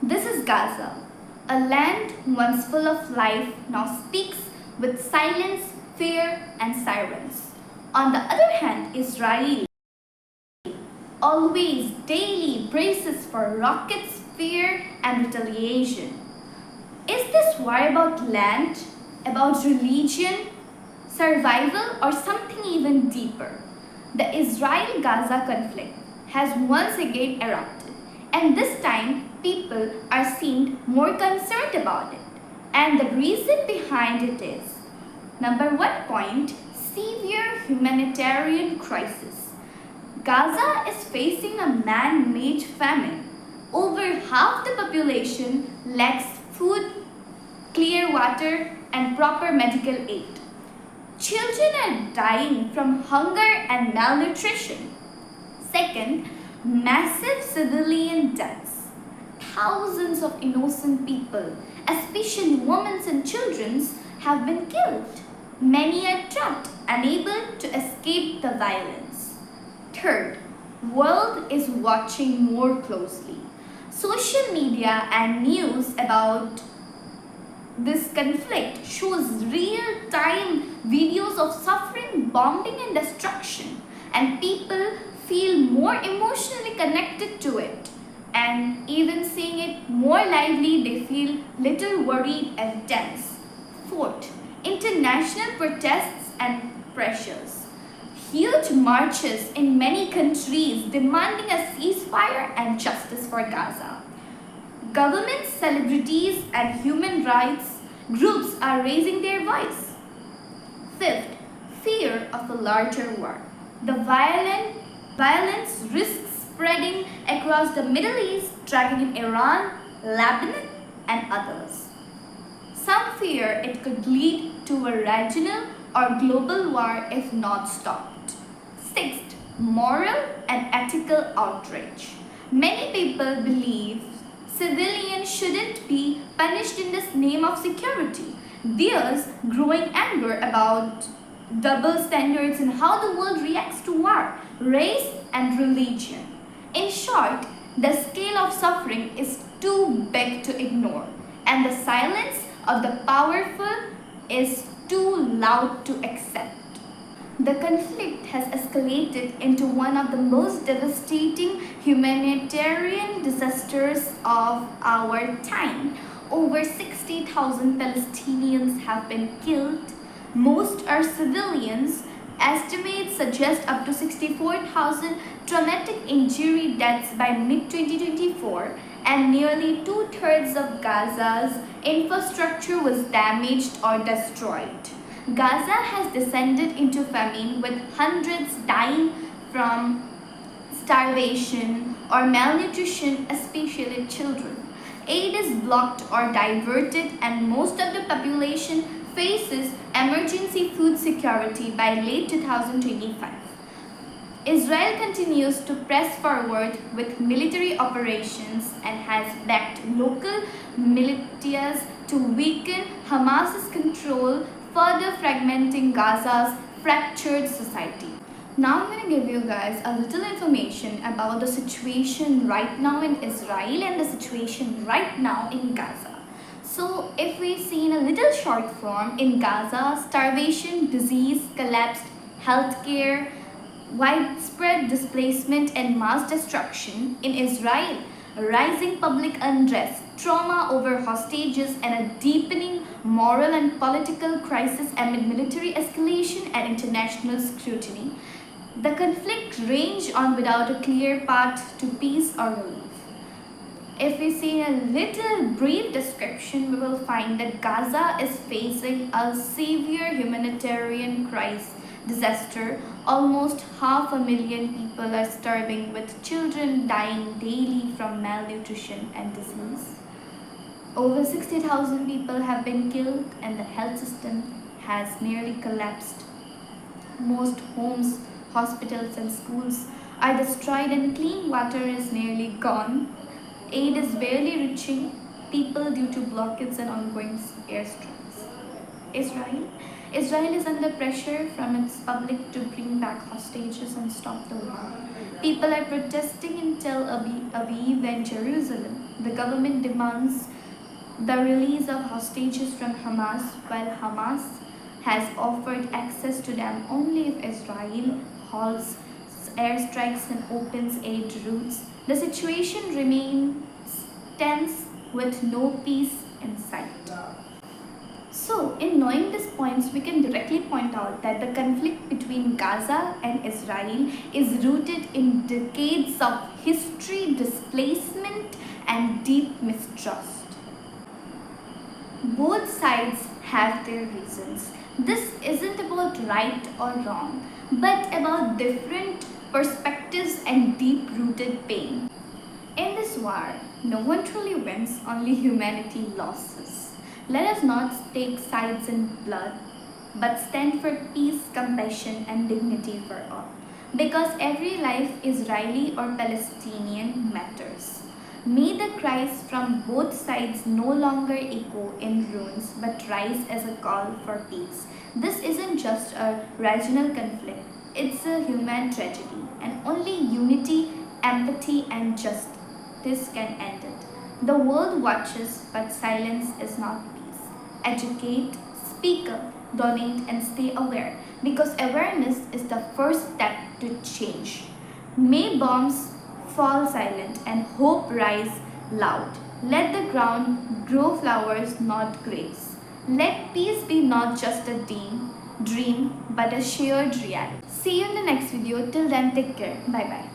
This is Gaza, a land once full of life now speaks with silence, fear, and sirens. On the other hand, Israel always daily braces for rockets, fear, and retaliation. Is this war about land, about religion, survival, or something even deeper? The Israel Gaza conflict has once again erupted, and this time people are seemed more concerned about it. And the reason behind it is number 1 point, severe humanitarian crisis. Gaza is facing a man-made famine. Over half the population lacks food, clear water, and proper medical aid. Children are dying from hunger and malnutrition. Second, massive civilian deaths. Thousands of innocent people, especially women and children, have been killed. Many are trapped, unable to escape the violence. Third, world is watching more closely. Social media and news about this conflict shows real-time videos of suffering, bombing, and destruction, and people feel more emotionally connected to it. And even seeing it more lively, they feel little worried and tense. Fourth, international protests and pressures. Huge marches in many countries demanding a ceasefire and justice for Gaza. Governments, celebrities, and human rights groups are raising their voice. Fifth, fear of a larger war. The violence risks spreading across the Middle East, dragging in Iran, Lebanon, and others. Some fear it could lead to a regional or global war if not stopped. Sixth, moral and ethical outrage. Many people believe civilians shouldn't be punished in this name of security. There's growing anger about double standards in how the world reacts to war, race, and religion. In short, the scale of suffering is too big to ignore, and the silence of the powerful is too loud to accept. The conflict has escalated into one of the most devastating humanitarian disasters of our time. Over 60,000 Palestinians have been killed. Most are civilians. Estimates suggest up to 64,000 traumatic injury deaths by mid-2024, and nearly two-thirds of Gaza's infrastructure was damaged or destroyed. Gaza has descended into famine, with hundreds dying from starvation or malnutrition, especially children. Aid is blocked or diverted, and most of the population faces emergency food security by late 2025. Israel continues to press forward with military operations and has backed local militias to weaken Hamas's control, further fragmenting Gaza's fractured society. Now I'm going to give you guys a little information about the situation right now in Israel and the situation right now in Gaza. So if we see in a little short form, in Gaza, starvation, disease, collapsed healthcare, widespread displacement and mass destruction. In Israel, rising public unrest, trauma over hostages, and a deepening moral and political crisis amid military escalation and international scrutiny. The conflict range on without a clear path to peace or relief. If we see a little brief description, we will find that Gaza is facing a severe humanitarian disaster. Almost 500,000 people are starving, with children dying daily from malnutrition and disease. Over 60,000 people have been killed, and the health system has nearly collapsed. Most homes, hospitals, and schools are destroyed, and clean water is nearly gone. Aid is barely reaching people due to blockades and ongoing airstrikes. Israel Israel is under pressure from its public to bring back hostages and stop the war. People are protesting in Tel Aviv and Jerusalem. The government demands the release of hostages from Hamas, while Hamas has offered access to them only if Israel halts airstrikes and opens aid routes. The situation remains tense with no peace in sight. So, in knowing these points, we can directly point out that the conflict between Gaza and Israel is rooted in decades of history, displacement, and deep mistrust. Both sides have their reasons. This isn't about right or wrong, but about different perspectives and deep-rooted pain. In this war, no one truly wins, only humanity loses. Let us not take sides in blood, but stand for peace, compassion, and dignity for all. Because every life, Israeli or Palestinian, matters. May the cries from both sides no longer echo in ruins, but rise as a call for peace. This isn't just a regional conflict, it's a human tragedy, and only unity, empathy, and justice can end it. The world watches, but silence is not peace. Educate, speak up, donate, and stay aware, because awareness is the first step to change. May bombs fall silent and hope rise loud. Let the ground grow flowers, not graves. Let peace be not just a dream, but a shared reality. See you in the next video. Till then, take care. Bye bye.